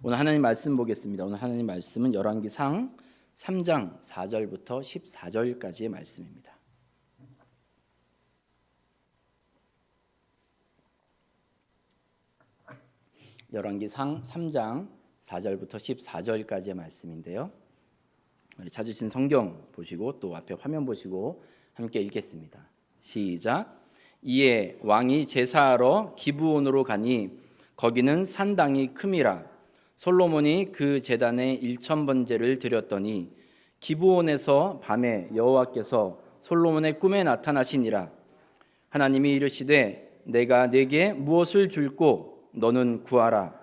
오늘 하나님 말씀 보겠습니다. 오늘 하나님 말씀은 열왕기상 3장 4절부터 14절까지의 말씀입니다. 열왕기상 3장 4절부터 14절까지의 말씀인데요. 찾으신 성경 보시고 또 앞에 화면 보시고 함께 읽겠습니다. 시작. 이에 왕이 제사하러 기브온으로 가니 거기는 산당이 큼이라. 솔로몬이 그 제단에 1000번제를 드렸더니 기브온에서 밤에 여호와께서 솔로몬의 꿈에 나타나시니라. 하나님이 이르시되 내가 네게 무엇을 줄꼬 너는 구하라.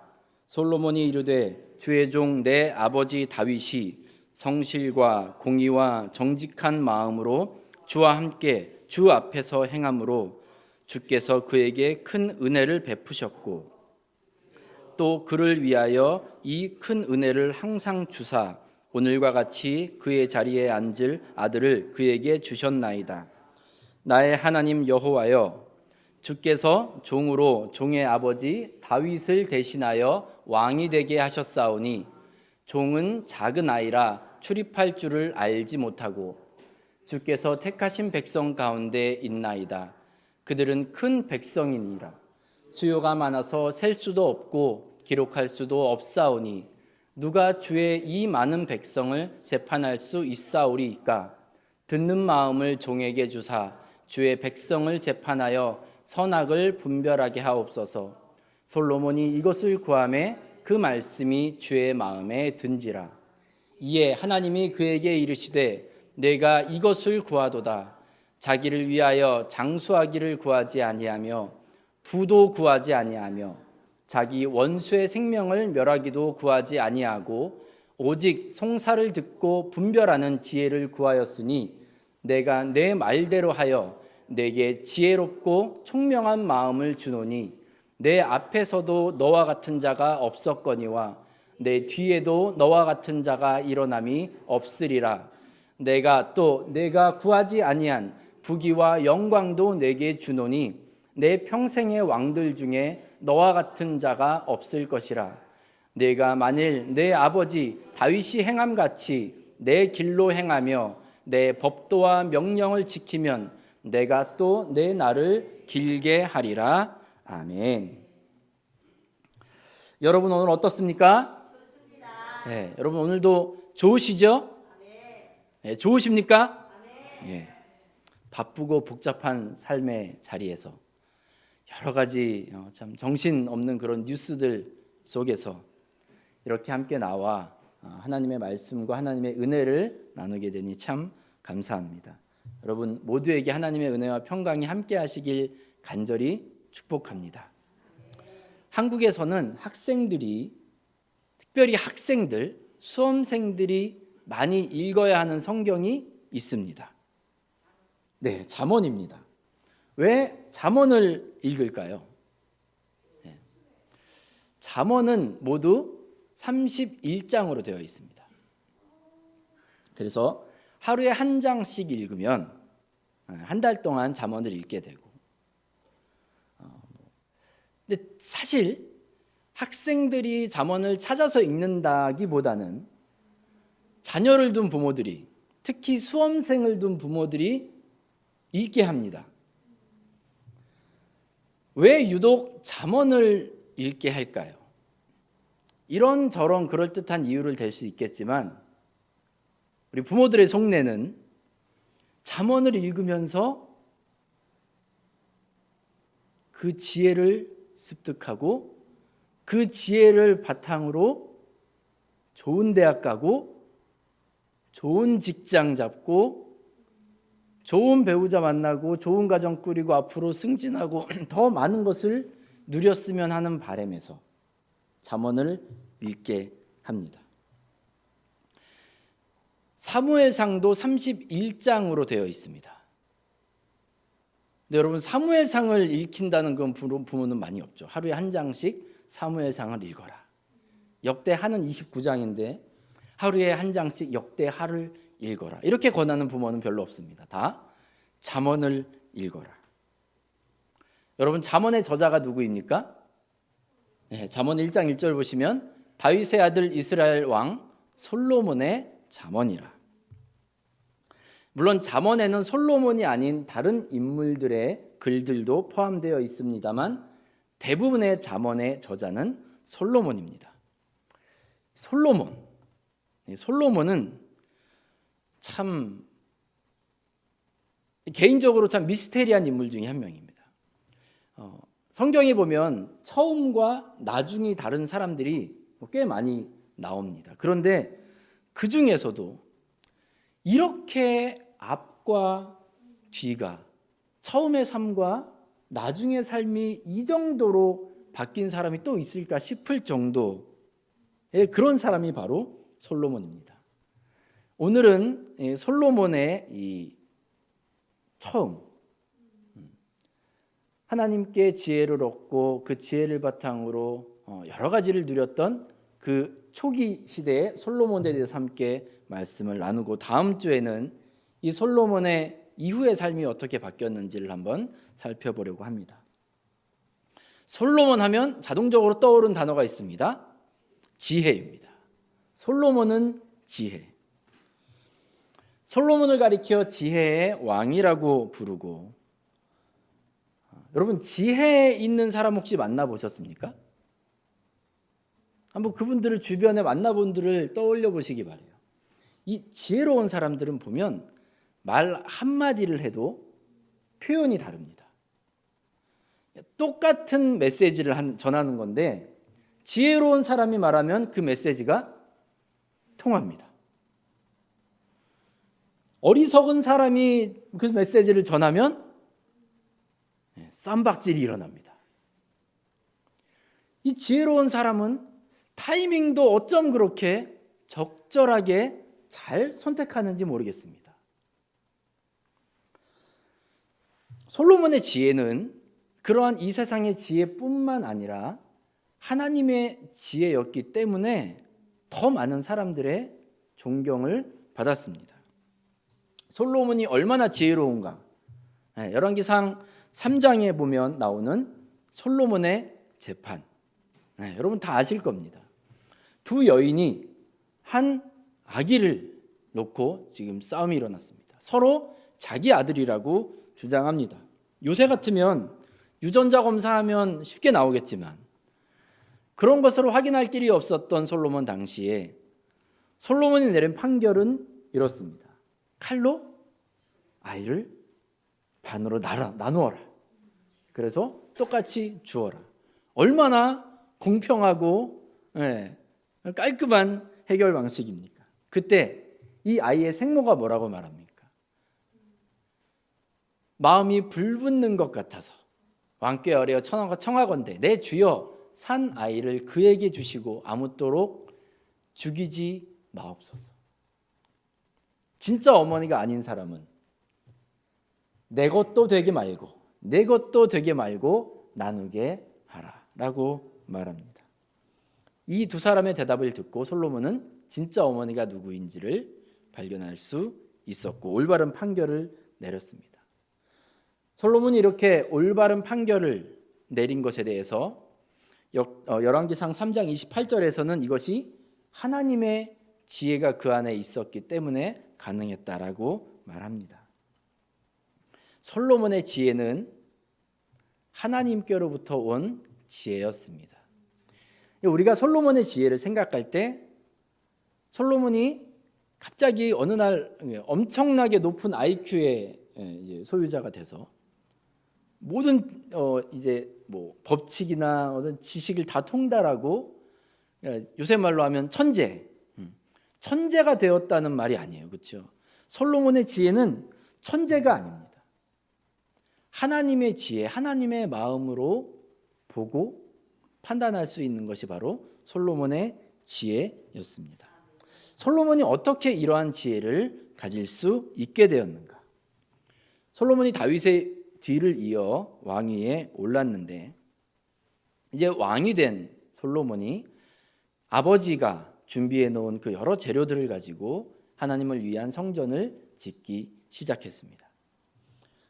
솔로몬이 이르되 주의 종 내 아버지 다윗이 성실과 공의와 정직한 마음으로 주와 함께 주 앞에서 행함으로 주께서 그에게 큰 은혜를 베푸셨고 또 그를 위하여 이 큰 은혜를 항상 주사 오늘과 같이 그의 자리에 앉을 아들을 그에게 주셨나이다. 나의 하나님 여호와여, 주께서 종으로 종의 아버지 다윗을 대신하여 왕이 되게 하셨사오니 종은 작은 아이라 출입할 줄을 알지 못하고 주께서 택하신 백성 가운데 있나이다. 그들은 큰 백성이니라. 수요가 많아서 셀 수도 없고 기록할 수도 없사오니 누가 주의 이 많은 백성을 재판할 수 있사오리이까. 듣는 마음을 종에게 주사 주의 백성을 재판하여 선악을 분별하게 하옵소서. 솔로몬이 이것을 구하매 그 말씀이 주의 마음에 든지라. 이에 하나님이 그에게 이르시되 내가 이것을 구하도다. 자기를 위하여 장수하기를 구하지 아니하며 부도 구하지 아니하며 자기 원수의 생명을 멸하기도 구하지 아니하고 오직 송사를 듣고 분별하는 지혜를 구하였으니 내가 내 말대로 하여 내게 지혜롭고 총명한 마음을 주노니 내 앞에서도 너와 같은 자가 없었거니와 내 뒤에도 너와 같은 자가 일어남이 없으리라. 내가 구하지 아니한 부귀와 영광도 내게 주노니 내 평생의 왕들 중에 너와 같은 자가 없을 것이라. 내가 만일 내 아버지 다윗이 행함같이 내 길로 행하며 내 법도와 명령을 지키면 내가 또 내 날을 길게 하리라. 아멘. 여러분 오늘 어떻습니까? 네, 여러분 오늘도 좋으시죠? 네, 좋으십니까? 네. 바쁘고 복잡한 삶의 자리에서 여러 가지 참 정신없는 그런 뉴스들 속에서 이렇게 함께 나와 하나님의 말씀과 하나님의 은혜를 나누게 되니 참 감사합니다. 여러분 모두에게 하나님의 은혜와 평강이 함께 하시길 간절히 축복합니다. 한국에서는 학생들이, 특별히 학생들, 수험생들이 많이 읽어야 하는 성경이 있습니다. 네, 잠언입니다. 왜 잠언을 읽을까요? 네. 잠언은 모두 31장으로 되어 있습니다. 그래서 하루에 한 장씩 읽으면 한 달 동안 잠언을 읽게 되고, 근데 사실 학생들이 잠언을 찾아서 읽는다기보다는 자녀를 둔 부모들이, 특히 수험생을 둔 부모들이 읽게 합니다. 왜 유독 잠언을 읽게 할까요? 이런저런 그럴듯한 이유를 댈 수 있겠지만 우리 부모들의 속내는 잠언을 읽으면서 그 지혜를 습득하고 그 지혜를 바탕으로 좋은 대학 가고 좋은 직장 잡고 좋은 배우자 만나고 좋은 가정 꾸리고 앞으로 승진하고 더 많은 것을 누렸으면 하는 바람에서 잠언을 읽게 합니다. 사무엘상도 31장으로 되어 있습니다. 근데 여러분 사무엘상을 읽힌다는 건 부모는 많이 없죠. 하루에 한 장씩 사무엘상을 읽어라. 역대하는 29장인데 하루에 한 장씩 역대하를 읽어라. 이렇게 권하는 부모는 별로 없습니다. 다 잠언을 읽어라. 여러분 잠언의 저자가 누구입니까? 네, 잠언 1장 1절 보시면 다윗의 아들 이스라엘 왕 솔로몬의 잠언이라. 물론 잠언에는 솔로몬이 아닌 다른 인물들의 글들도 포함되어 있습니다만 대부분의 잠언의 저자는 솔로몬입니다. 솔로몬은 참 개인적으로 참 미스테리한 인물 중에 한 명입니다. 성경에 보면 처음과 나중이 다른 사람들이 꽤 많이 나옵니다. 그런데 그 중에서도 이렇게 앞과 뒤가 처음의 삶과 나중의 삶이 이 정도로 바뀐 사람이 또 있을까 싶을 정도의 그런 사람이 바로 솔로몬입니다. 오늘은 솔로몬의 이 처음, 하나님께 지혜를 얻고 그 지혜를 바탕으로 여러 가지를 누렸던 그 초기 시대의 솔로몬에 대해서 함께 말씀을 나누고, 다음 주에는 이 솔로몬의 이후의 삶이 어떻게 바뀌었는지를 한번 살펴보려고 합니다. 솔로몬 하면 자동적으로 떠오른 단어가 있습니다. 지혜입니다. 솔로몬은 지혜. 솔로몬을 가리켜 지혜의 왕이라고 부르고, 여러분 지혜 있는 사람 혹시 만나보셨습니까? 한번 그분들을 주변에 만나본 분들을 떠올려 보시기 바래요. 이 지혜로운 사람들은 보면 말 한마디를 해도 표현이 다릅니다. 똑같은 메시지를 전하는 건데 지혜로운 사람이 말하면 그 메시지가 통합니다. 어리석은 사람이 그 메시지를 전하면 쌈박질이 일어납니다. 이 지혜로운 사람은 타이밍도 어쩜 그렇게 적절하게 잘 선택하는지 모르겠습니다. 솔로몬의 지혜는 그러한 이 세상의 지혜뿐만 아니라 하나님의 지혜였기 때문에 더 많은 사람들의 존경을 받았습니다. 솔로몬이 얼마나 지혜로운가? 열왕기상 3장에 보면 나오는 솔로몬의 재판, 여러분 다 아실 겁니다. 두 여인이 한 아기를 놓고 지금 싸움이 일어났습니다. 서로 자기 아들이라고 주장합니다. 요새 같으면 유전자 검사하면 쉽게 나오겠지만 그런 것으로 확인할 길이 없었던 솔로몬 당시에 솔로몬이 내린 판결은 이렇습니다. 칼로 아이를 반으로 나누어라. 그래서 똑같이 주어라. 얼마나 공평하고 깔끔한 해결 방식입니까? 그때 이 아이의 생모가 뭐라고 말합니까? 마음이 불붙는 것 같아서 왕께 아뢰어 청하건대 내 주여 산 아이를 그에게 주시고 아무쪼록 죽이지 마옵소서. 진짜 어머니가 아닌 사람은 내 것도 되게 말고 내 것도 되게 말고 나누게 하라라고 말합니다. 이 두 사람의 대답을 듣고 솔로몬은 진짜 어머니가 누구인지를 발견할 수 있었고 올바른 판결을 내렸습니다. 솔로몬이 이렇게 올바른 판결을 내린 것에 대해서 열왕기상 3장 28절에서는 이것이 하나님의 지혜가 그 안에 있었기 때문에 가능했다라고 말합니다. 솔로몬의 지혜는 하나님께로부터 온 지혜였습니다. 우리가 솔로몬의 지혜를 생각할 때 솔로몬이 갑자기 어느 날 엄청나게 높은 IQ의 소유자가 돼서 모든 이제 뭐 법칙이나 어떤 지식을 다 통달하고 요새 말로 하면 천재가 되었다는 말이 아니에요. 그렇죠? 솔로몬의 지혜는 천재가 아닙니다. 하나님의 지혜, 하나님의 마음으로 보고 판단할 수 있는 것이 바로 솔로몬의 지혜였습니다. 솔로몬이 어떻게 이러한 지혜를 가질 수 있게 되었는가? 솔로몬이 다윗의 뒤를 이어 왕위에 올랐는데 이제 왕이 된 솔로몬이 아버지가 준비해 놓은 그 여러 재료들을 가지고 하나님을 위한 성전을 짓기 시작했습니다.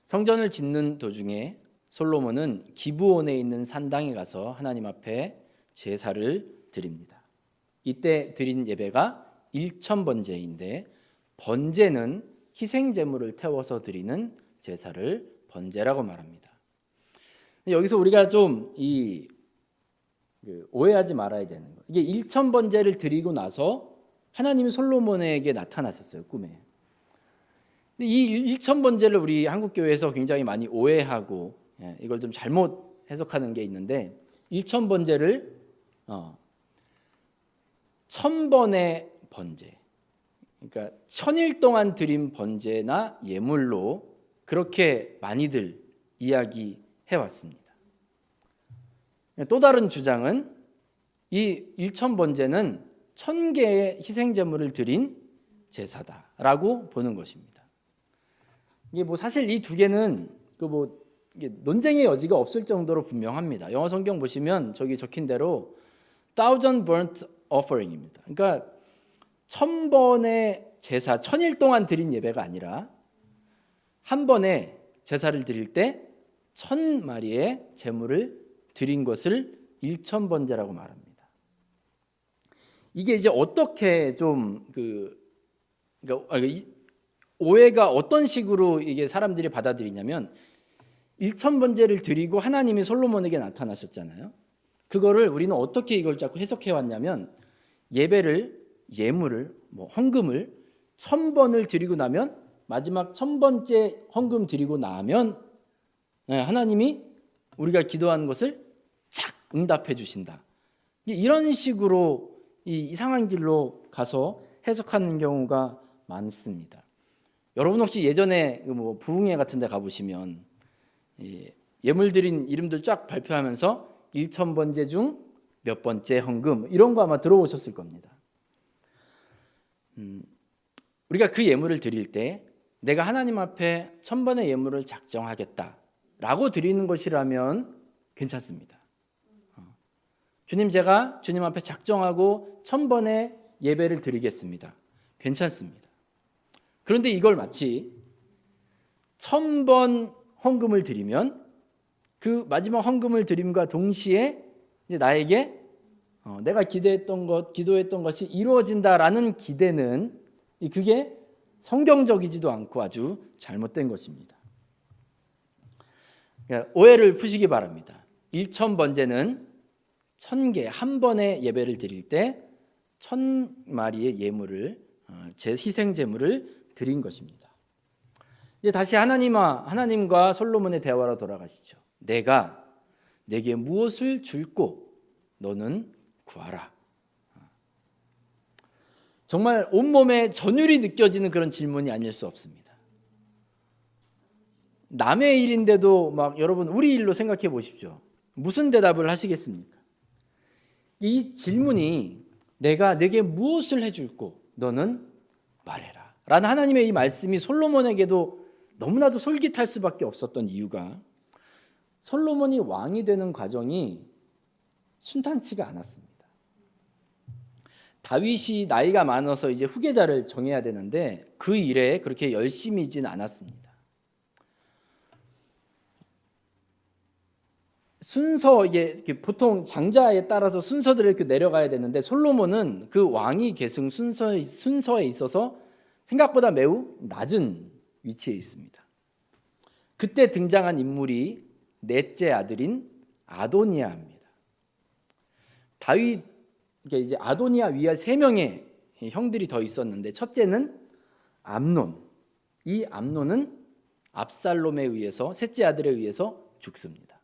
성전을 짓는 도중에 솔로몬은 기브온에 있는 산당에 가서 하나님 앞에 제사를 드립니다. 이때 드린 예배가 일천번제인데 번제는 희생 제물을 태워서 드리는 제사를 번제라고 말합니다. 여기서 우리가 좀 오해하지 말아야 되는 거. 이게 일천번제를 드리고 나서 하나님이 솔로몬에게 나타나셨어요, 꿈에. 근데 이 일천번제를 우리 한국 교회에서 굉장히 많이 오해하고 이걸 좀 잘못 해석하는 게 있는데 일천번제를 1000번의 번제, 그러니까 1000일 동안 드린 번제나 예물로 그렇게 많이들 이야기해 왔습니다. 또 다른 주장은 이 일천번제는 1000개의 희생제물을 드린 제사다라고 보는 것입니다. 이게 사실 이 두 개는 이게 논쟁의 여지가 없을 정도로 분명합니다. 영어 성경 보시면 저기 적힌 대로 thousand burnt offering입니다. 그러니까 1000번의 제사, 1000일 동안 드린 예배가 아니라 한 번에 제사를 드릴 때 1000마리의 제물을 드린 것을 일천번제라고 말합니다. 이게 이제 어떻게 좀 그러니까 오해가 어떤 식으로 이게 사람들이 받아들이냐면 일천번제를 드리고 하나님이 솔로몬에게 나타나셨잖아요. 그거를 우리는 어떻게 이걸 자꾸 해석해 왔냐면 예물을 헌금을 1000번을 드리고 나면 마지막 1000번째 헌금 드리고 나면 하나님이 우리가 기도하는 것을 착 응답해 주신다. 이런 식으로 이상한 길로 가서 해석하는 경우가 많습니다. 여러분 혹시 예전에 부흥회 같은 데 가보시면 예물 드린 이름들 쫙 발표하면서 1000번째 중 몇 번째 헌금 이런 거 아마 들어보셨을 겁니다. 우리가 그 예물을 드릴 때 내가 하나님 앞에 1000번의 예물을 작정하겠다라고 드리는 것이라면 괜찮습니다. 주님, 제가 주님 앞에 작정하고 1000번의 예배를 드리겠습니다. 괜찮습니다. 그런데 이걸 마치 1000번 헌금을 드리면 그 마지막 헌금을 드림과 동시에 이제 나에게 내가 기도했던 것이 이루어진다라는 기대는 그게 성경적이지도 않고 아주 잘못된 것입니다. 그러니까 오해를 푸시기 바랍니다. 일천번제는 1000개 한 번에 예배를 드릴 때 1000마리의 예물을 제 희생 제물을 드린 것입니다. 이제 다시 하나님과 솔로몬의 대화로 돌아가시죠. 내게 무엇을 줄꼬 너는 구하라. 정말 온몸에 전율이 느껴지는 그런 질문이 아닐 수 없습니다. 남의 일인데도 여러분 우리 일로 생각해 보십시오. 무슨 대답을 하시겠습니까? 이 질문이 내게 무엇을 해줄꼬 너는 말해라 라는 하나님의 이 말씀이 솔로몬에게도 너무나도 솔깃할 수밖에 없었던 이유가 솔로몬이 왕이 되는 과정이 순탄치가 않았습니다. 다윗이 나이가 많아서 이제 후계자를 정해야 되는데 그 일에 그렇게 열심히진 않았습니다. 순서 이게 보통 장자에 따라서 순서들을 이렇게 내려가야 되는데 솔로몬은 그 왕위 계승 순서에 있어서 생각보다 매우 낮은 위치에 있습니다. 그때 등장한 인물이 넷째 아들인 아도니아입니다. 다윗 이제 아도니아 위에 3명의 형들이 더 있었는데 첫째는 암논. 이 암논은 압살롬에 의해서 셋째 아들에 의해서 죽습니다.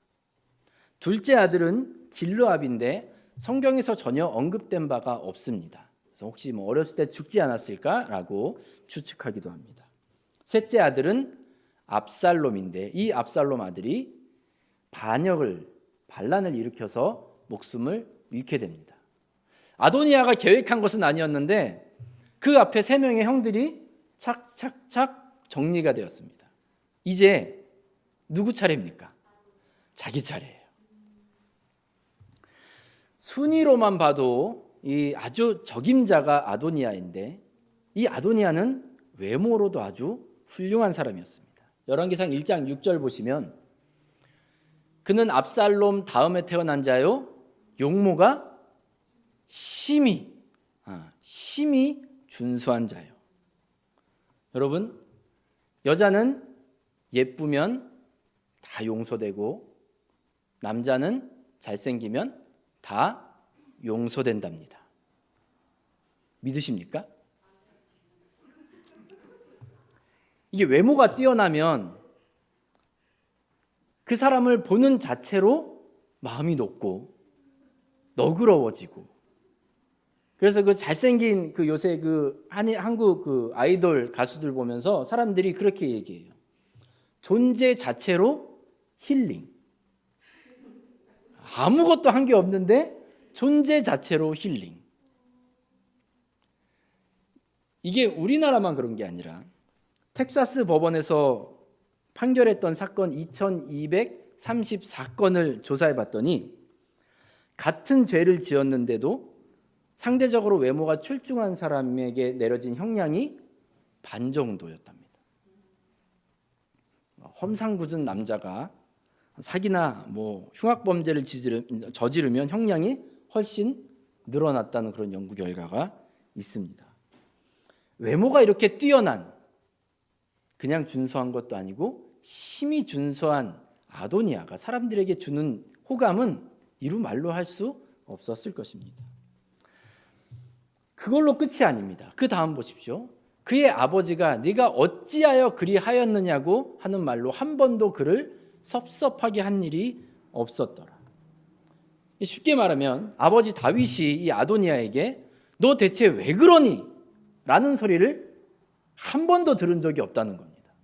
둘째 아들은 길르압인데 성경에서 전혀 언급된 바가 없습니다. 그래서 혹시 어렸을 때 죽지 않았을까라고 추측하기도 합니다. 셋째 아들은 압살롬인데 이 압살롬 아들이 반란을 일으켜서 목숨을 잃게 됩니다. 아도니아가 계획한 것은 아니었는데 그 앞에 3명의 형들이 착착착 정리가 되었습니다. 이제 누구 차례입니까? 자기 차례예요. 순위로만 봐도 이 아주 적임자가 아도니아인데 이 아도니아는 외모로도 아주 훌륭한 사람이었습니다. 열왕기상 1장 6절 보시면 그는 압살롬 다음에 태어난 자요 용모가 심히 심히 준수한 자요. 여러분, 여자는 예쁘면 다 용서되고 남자는 잘생기면 다 용서된답니다. 믿으십니까? 이게 외모가 뛰어나면 그 사람을 보는 자체로 마음이 높고 너그러워지고, 그래서 그 잘생긴 그 요새 그 한국 그 아이돌 가수들 보면서 사람들이 그렇게 얘기해요. 존재 자체로 힐링. 아무것도 한 게 없는데 존재 자체로 힐링. 이게 우리나라만 그런 게 아니라 텍사스 법원에서 판결했던 사건 2234건을 조사해 봤더니 같은 죄를 지었는데도 상대적으로 외모가 출중한 사람에게 내려진 형량이 반 정도였답니다. 험상궂은 남자가 사기나 흉악범죄를 저지르면 형량이 훨씬 늘어났다는 그런 연구 결과가 있습니다. 외모가 이렇게 뛰어난, 그냥 준수한 것도 아니고 심히 준수한 아도니아가 사람들에게 주는 호감은 이루 말로 할 수 없었을 것입니다. 그걸로 끝이 아닙니다. 그 다음 보십시오. 그의 아버지가 네가 어찌하여 그리하였느냐고 하는 말로 한 번도 그를 섭섭하게 한 일이 없었더라. 쉽게 말하면 아버지 다윗이 이 아도니아에게 너 대체 왜 그러니? 라는 소리를 한 번도 들은 적이 없다는 겁니다.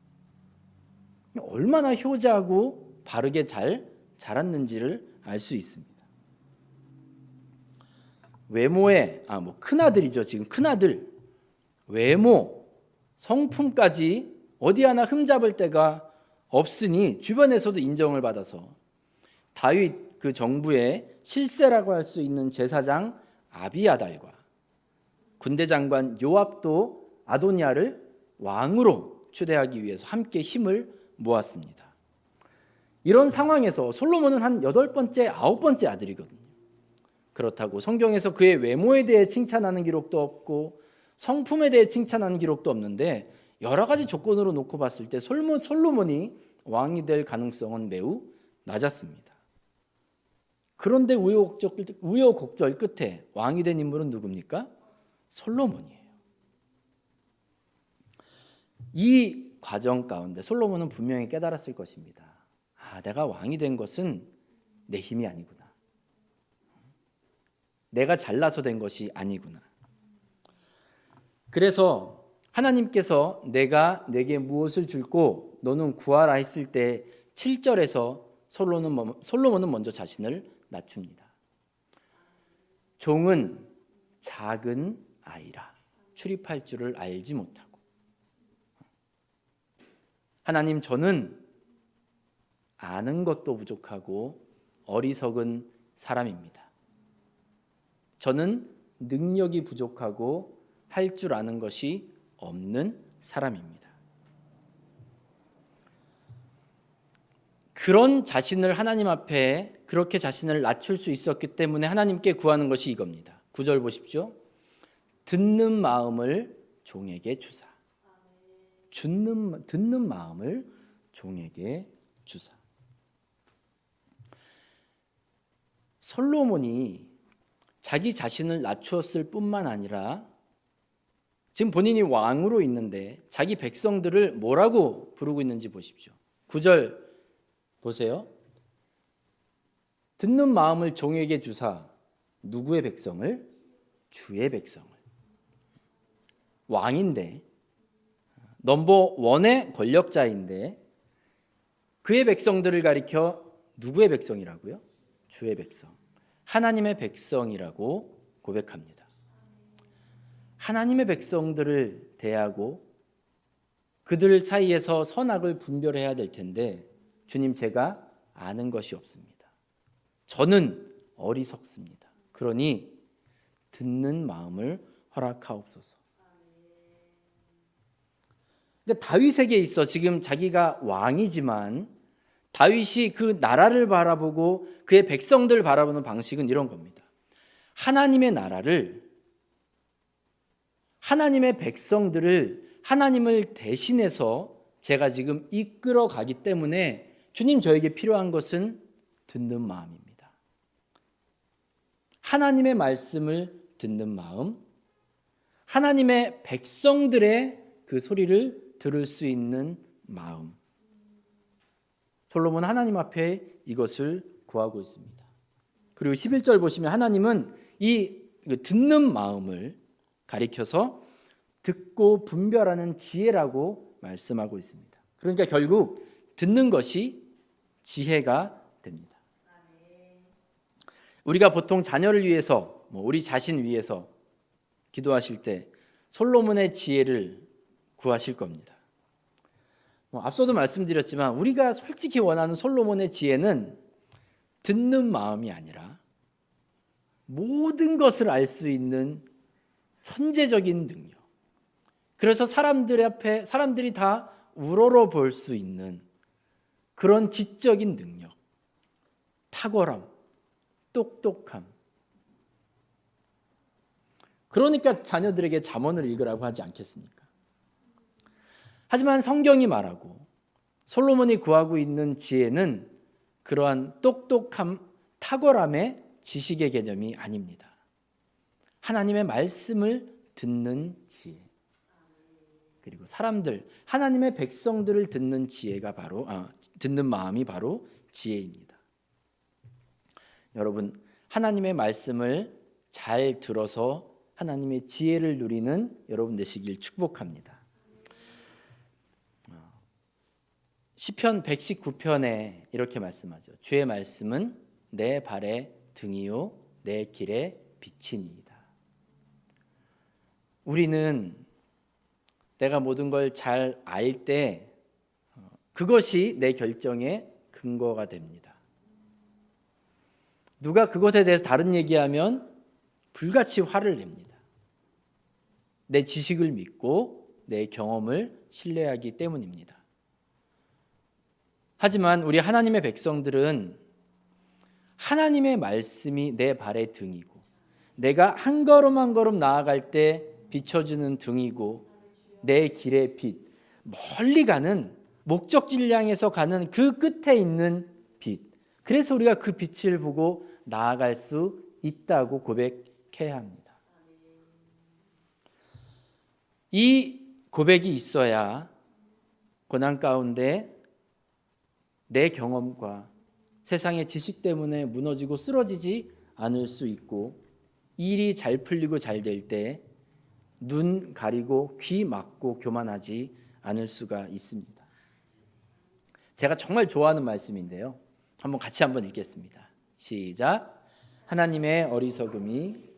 얼마나 효자하고 바르게 잘 자랐는지를 알 수 있습니다. 외모에 큰아들이죠. 지금 큰아들 외모, 성품까지 어디 하나 흠잡을 데가 없으니 주변에서도 인정을 받아서 다윗 그 정부의 실세라고 할 수 있는 제사장 아비아달과 군대 장관 요압도 아도니아를 왕으로 추대하기 위해서 함께 힘을 모았습니다. 이런 상황에서 솔로몬은 한 8번째, 9번째 아들이거든요. 그렇다고 성경에서 그의 외모에 대해 칭찬하는 기록도 없고 성품에 대해 칭찬하는 기록도 없는데 여러 가지 조건으로 놓고 봤을 때 솔로몬이 왕이 될 가능성은 매우 낮았습니다. 그런데 우여곡절 끝에 왕이 된 인물은 누굽니까? 솔로몬이에요. 이 과정 가운데 솔로몬은 분명히 깨달았을 것입니다. 내가 왕이 된 것은 내 힘이 아니구나. 내가 잘나서 된 것이 아니구나. 그래서 하나님께서 내가 내게 무엇을 줄고 너는 구하라 했을 때 7절에서 솔로몬은 먼저 자신을 낮춥니다. 종은 작은 아이라 출입할 줄을 알지 못하고, 하나님, 저는 아는 것도 부족하고 어리석은 사람입니다. 저는 능력이 부족하고 할 줄 아는 것이 없는 사람입니다. 그런 자신을 하나님 앞에 그렇게 자신을 낮출 수 있었기 때문에 하나님께 구하는 것이 이겁니다. 9절 보십시오. 듣는 마음을 종에게 주사. 듣는 마음을 종에게 주사. 솔로몬이 자기 자신을 낮추었을 뿐만 아니라 지금 본인이 왕으로 있는데 자기 백성들을 뭐라고 부르고 있는지 보십시오. 9절 보세요. 듣는 마음을 종에게 주사. 누구의 백성을? 주의 백성을. 왕인데, 넘버 원의 권력자인데 그의 백성들을 가리켜 누구의 백성이라고요? 주의 백성. 하나님의 백성이라고 고백합니다. 하나님의 백성들을 대하고 그들 사이에서 선악을 분별해야 될 텐데 주님, 제가 아는 것이 없습니다. 저는 어리석습니다. 그러니 듣는 마음을 허락하옵소서. 그러니까 다윗에게 있어 지금 자기가 왕이지만 다윗이 그 나라를 바라보고 그의 백성들을 바라보는 방식은 이런 겁니다. 하나님의 나라를 하나님의 백성들을 하나님을 대신해서 제가 지금 이끌어 가기 때문에 주님, 저에게 필요한 것은 듣는 마음입니다. 하나님의 말씀을 듣는 마음, 하나님의 백성들의 그 소리를 들을 수 있는 마음. 솔로몬은 하나님 앞에 이것을 구하고 있습니다. 그리고 11절 보시면 하나님은 이 듣는 마음을 가리켜서 듣고 분별하는 지혜라고 말씀하고 있습니다. 그러니까 결국 듣는 것이 지혜가 됩니다. 우리가 보통 자녀를 위해서, 우리 자신 위해서 기도하실 때 솔로몬의 지혜를 구하실 겁니다. 앞서도 말씀드렸지만 우리가 솔직히 원하는 솔로몬의 지혜는 듣는 마음이 아니라 모든 것을 알 수 있는 천재적인 능력. 그래서 사람들이 다 우러러 볼 수 있는 그런 지적인 능력, 탁월함, 똑똑함. 그러니까 자녀들에게 잠언을 읽으라고 하지 않겠습니까? 하지만 성경이 말하고 솔로몬이 구하고 있는 지혜는 그러한 똑똑함, 탁월함의 지식의 개념이 아닙니다. 하나님의 말씀을 듣는 지혜, 그리고 사람들, 하나님의 백성들을 듣는 지혜가 바로 듣는 마음이 바로 지혜입니다. 여러분, 하나님의 말씀을 잘 들어서 하나님의 지혜를 누리는 여러분 되시길 축복합니다. 시편 119편에 이렇게 말씀하죠. 주의 말씀은 내 발의 등이요 내 길의 빛이니이다. 우리는 내가 모든 걸 잘 알 때 그것이 내 결정의 근거가 됩니다. 누가 그것에 대해서 다른 얘기하면 불같이 화를 냅니다. 내 지식을 믿고 내 경험을 신뢰하기 때문입니다. 하지만 우리 하나님의 백성들은 하나님의 말씀이 내 발의 등이고 내가 한 걸음 한 걸음 나아갈 때 비춰주는 등이고 내 길의 빛, 멀리 가는 목적지를 향해서 가는 그 끝에 있는 빛. 그래서 우리가 그 빛을 보고 나아갈 수 있다고 고백해야 합니다. 이 고백이 있어야 고난 가운데 내 경험과 세상의 지식 때문에 무너지고 쓰러지지 않을 수 있고, 일이 잘 풀리고 잘 될 때 눈 가리고 귀 막고 교만하지 않을 수가 있습니다. 제가 정말 좋아하는 말씀인데요. 같이 한번 읽겠습니다. 시작. 하나님의 어리석음이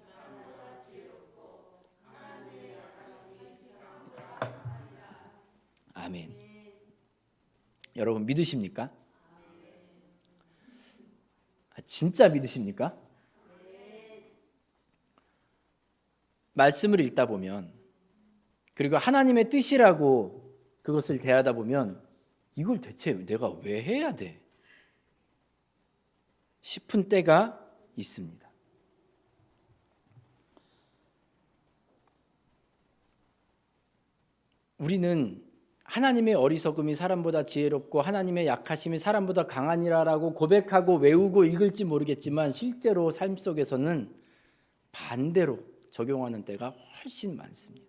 아멘. 여러분 믿으십니까? 진짜 믿으십니까? 말씀을 읽다 보면, 그리고 하나님의 뜻이라고 그것을 대하다 보면 이걸 대체 내가 왜 해야 돼? 싶은 때가 있습니다. 우리는 하나님의 어리석음이 사람보다 지혜롭고 하나님의 약하심이 사람보다 강하니라라고 고백하고 외우고 읽을지 모르겠지만 실제로 삶 속에서는 반대로 적용하는 때가 훨씬 많습니다.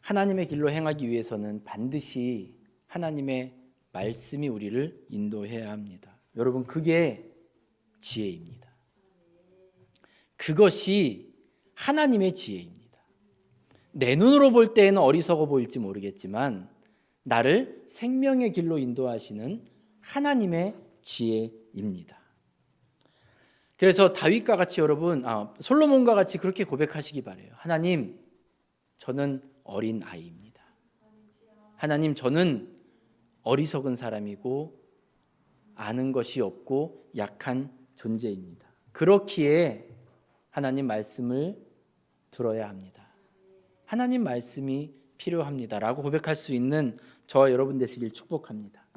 하나님의 길로 행하기 위해서는 반드시 하나님의 말씀이 우리를 인도해야 합니다. 여러분, 그게 지혜입니다. 그것이 하나님의 지혜입니다. 내 눈으로 볼 때에는 어리석어 보일지 모르겠지만 나를 생명의 길로 인도하시는 하나님의 지혜입니다. 그래서 다윗과 같이 여러분, 솔로몬과 같이 그렇게 고백하시기 바라요. 하나님, 저는 어린 아이입니다. 하나님, 저는 어리석은 사람이고 아는 것이 없고 약한 존재입니다. 그렇기에 하나님 말씀을 들어야 합니다. 하나님 말씀이 필요합니다 라고 고백할 수 있는 저와 여러분 되시길 축복합니다.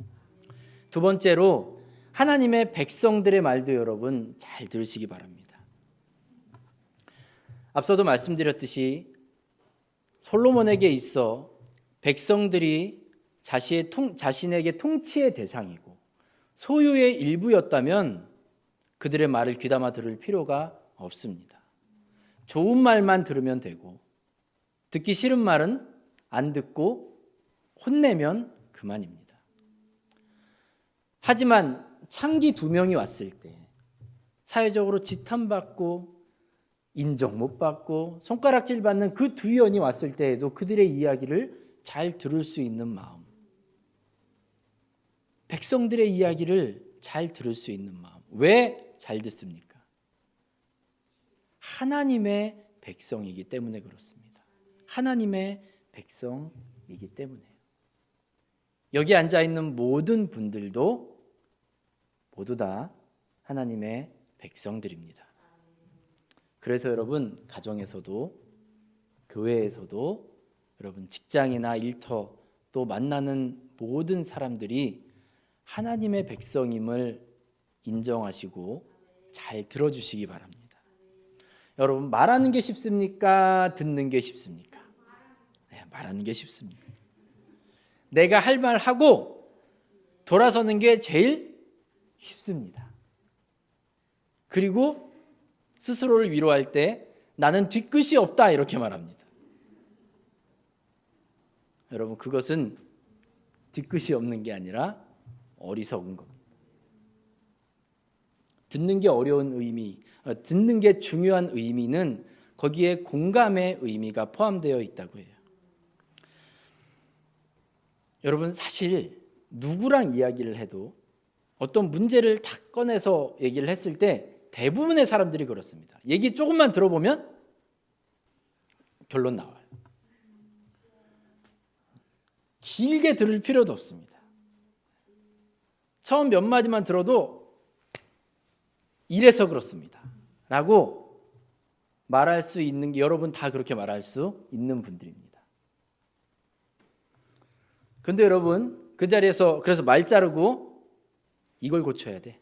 두 번째로 하나님의 백성들의 말도 여러분 잘 들으시기 바랍니다. 앞서도 말씀드렸듯이 솔로몬에게 있어 백성들이 자신에게 통치의 대상이고 소유의 일부였다면 그들의 말을 귀담아 들을 필요가 없습니다. 좋은 말만 들으면 되고 듣기 싫은 말은 안 듣고 혼내면 그만입니다. 하지만 창기 2명이 왔을 때 사회적으로 지탄받고 인정 못 받고 손가락질 받는 그 두 연이 왔을 때에도 그들의 이야기를 잘 들을 수 있는 마음, 백성들의 이야기를 잘 들을 수 있는 마음. 왜 잘 듣습니까? 하나님의 백성이기 때문에 그렇습니다. 하나님의 백성이기 때문에요. 여기 앉아있는 모든 분들도 모두 다 하나님의 백성들입니다. 그래서 여러분 가정에서도 교회에서도 여러분 직장이나 일터 또 만나는 모든 사람들이 하나님의 백성임을 인정하시고 잘 들어주시기 바랍니다. 여러분 말하는 게 쉽습니까? 듣는 게 쉽습니까? 네, 말하는 게 쉽습니다. 내가 할 말 하고 돌아서는 게 제일 쉽습니다. 그리고 스스로를 위로할 때 나는 뒤끝이 없다 이렇게 말합니다. 여러분 그것은 뒤끝이 없는 게 아니라 어리석은 겁니다. 듣는 게 어려운 의미, 듣는 게 중요한 의미는 거기에 공감의 의미가 포함되어 있다고 해요. 여러분 사실 누구랑 이야기를 해도 어떤 문제를 탁 꺼내서 얘기를 했을 때 대부분의 사람들이 그렇습니다. 얘기 조금만 들어보면 결론 나와요. 길게 들을 필요도 없습니다. 처음 몇 마디만 들어도 이래서 그렇습니다 라고 말할 수 있는 게 여러분 다 그렇게 말할 수 있는 분들입니다. 그런데 여러분 그 자리에서 그래서 말 자르고 이걸 고쳐야 돼.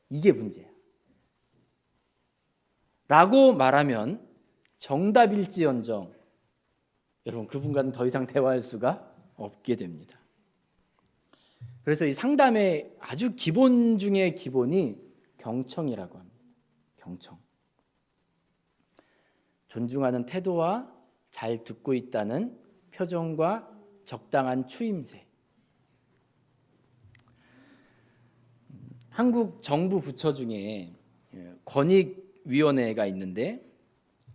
이게 문제야 라고 말하면 정답일지언정 여러분 그분과는 더 이상 대화할 수가 없게 됩니다. 그래서 이 상담의 아주 기본 중에 기본이 경청이라고 합니다. 경청. 존중하는 태도와 잘 듣고 있다는 표정과 적당한 추임새. 한국 정부 부처 중에 권익위원회가 있는데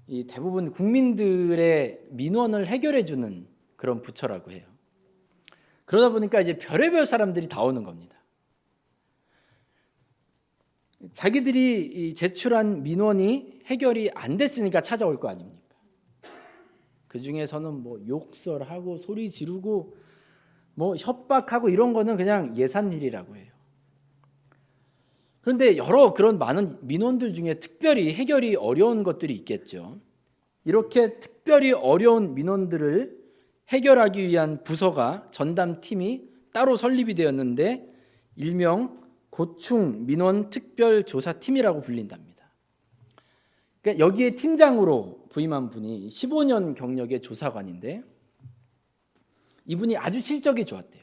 이 대부분 국민들의 민원을 해결해 주는 그런 부처라고 해요. 그러다 보니까 이제 별의별 사람들이 다 오는 겁니다. 자기들이 제출한 민원이 해결이 안 됐으니까 찾아올 거 아닙니까? 그 중에서는 뭐 욕설하고 소리 지르고 뭐 협박하고 이런 거는 그냥 예산일이라고 해요. 그런데 여러 그런 많은 민원들 중에 특별히 해결이 어려운 것들이 있겠죠. 이렇게 특별히 어려운 민원들을 해결하기 위한 부서가 전담팀이 따로 설립이 되었는데 일명 고충 민원 특별조사팀이라고 불린답니다. 그러니까 여기에 팀장으로 부임한 분이 15년 경력의 조사관인데 이분이 아주 실적이 좋았대요.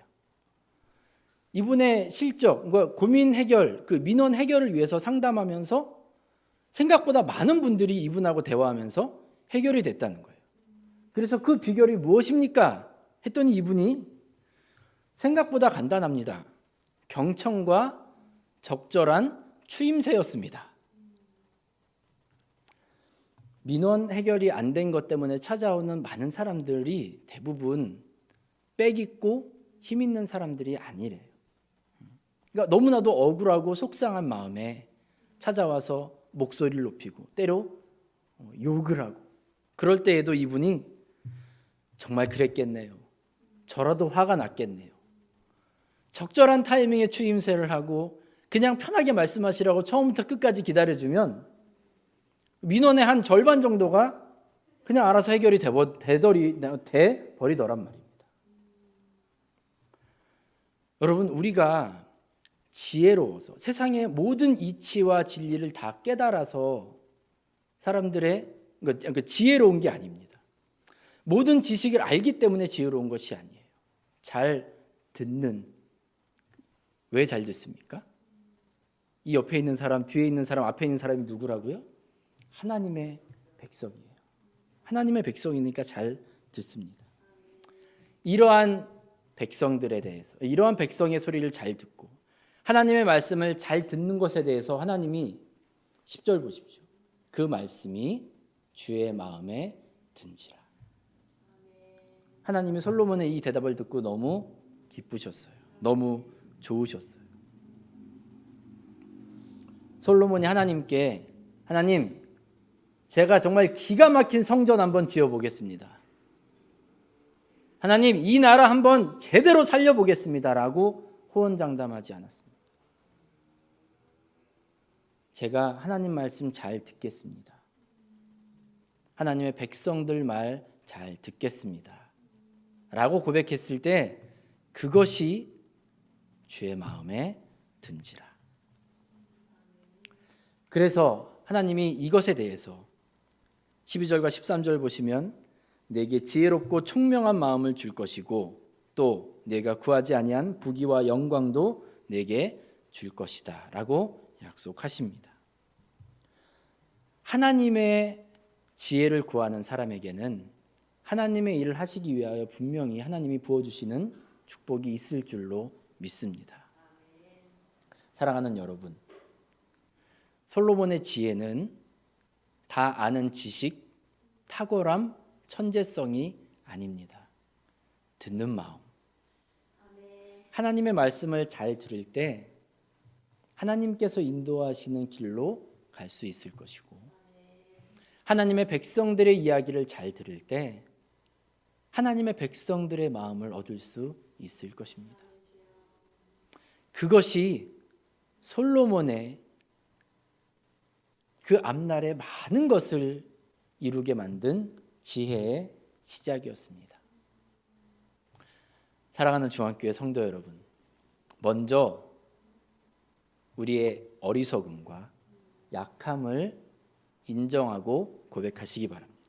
이분의 실적, 고민 해결, 그 민원 해결을 위해서 상담하면서 생각보다 많은 분들이 이분하고 대화하면서 해결이 됐다는 거예요. 그래서 그 비결이 무엇입니까? 했더니 이분이 생각보다 간단합니다. 경청과 적절한 추임새였습니다. 민원 해결이 안 된 것 때문에 찾아오는 많은 사람들이 대부분 빽 있고 힘 있는 사람들이 아니래요. 그러니까 너무나도 억울하고 속상한 마음에 찾아와서 목소리를 높이고 때로 욕을 하고 그럴 때에도 이분이 정말 그랬겠네요. 저라도 화가 났겠네요. 적절한 타이밍에 추임새를 하고 그냥 편하게 말씀하시라고 처음부터 끝까지 기다려주면 민원의 한 절반 정도가 그냥 알아서 해결이 돼버리더란 말입니다. 여러분 우리가 지혜로워서 세상의 모든 이치와 진리를 다 깨달아서 사람들의 그 지혜로운 게 아닙니다. 모든 지식을 알기 때문에 지혜로운 것이 아니에요. 잘 듣는. 왜 잘 듣습니까? 이 옆에 있는 사람, 뒤에 있는 사람, 앞에 있는 사람이 누구라고요? 하나님의 백성이에요. 하나님의 백성이니까 잘 듣습니다. 이러한 백성들에 대해서, 이러한 백성의 소리를 잘 듣고 하나님의 말씀을 잘 듣는 것에 대해서 하나님이 10절 보십시오. 그 말씀이 주의 마음에 든지라. 하나님이 솔로몬의 이 대답을 듣고 너무 기쁘셨어요. 너무 좋으셨어요. 솔로몬이 하나님께, 하나님, 제가 정말 기가 막힌 성전 한번 지어보겠습니다. 하나님, 이 나라 한번 제대로 살려보겠습니다라고 호언장담하지 않았습니다. 제가 하나님 말씀 잘 듣겠습니다. 하나님의 백성들 말 잘 듣겠습니다 라고 고백했을 때 그것이 주의 마음에 든지라. 그래서 하나님이 이것에 대해서 12절과 13절 보시면 내게 지혜롭고 총명한 마음을 줄 것이고 또 내가 구하지 아니한 부귀와 영광도 내게 줄 것이다 라고 약속하십니다. 하나님의 지혜를 구하는 사람에게는 하나님의 일을 하시기 위하여 분명히 하나님이 부어주시는 축복이 있을 줄로 믿습니다. 사랑하는 여러분, 솔로몬의 지혜는 다 아는 지식, 탁월함, 천재성이 아닙니다. 듣는 마음. 하나님의 말씀을 잘 들을 때 하나님께서 인도하시는 길로 갈 수 있을 것이고 하나님의 백성들의 이야기를 잘 들을 때 하나님의 백성들의 마음을 얻을 수 있을 것입니다. 그것이 솔로몬의 그 앞날에 많은 것을 이루게 만든 지혜의 시작이었습니다. 사랑하는 중앙교회 성도 여러분, 먼저 우리의 어리석음과 약함을 인정하고 고백하시기 바랍니다.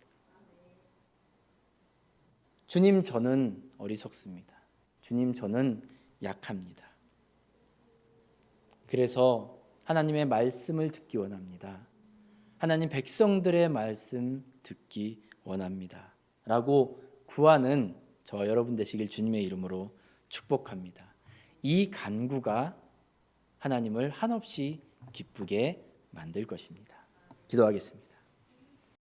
주님, 저는 어리석습니다. 주님, 저는 약합니다. 그래서 하나님의 말씀을 듣기 원합니다. 하나님 백성들의 말씀 듣기 원합니다 라고 구하는 저와 여러분 되시길 주님의 이름으로 축복합니다. 이 간구가 하나님을 한없이 기쁘게 만들 것입니다. 기도하겠습니다.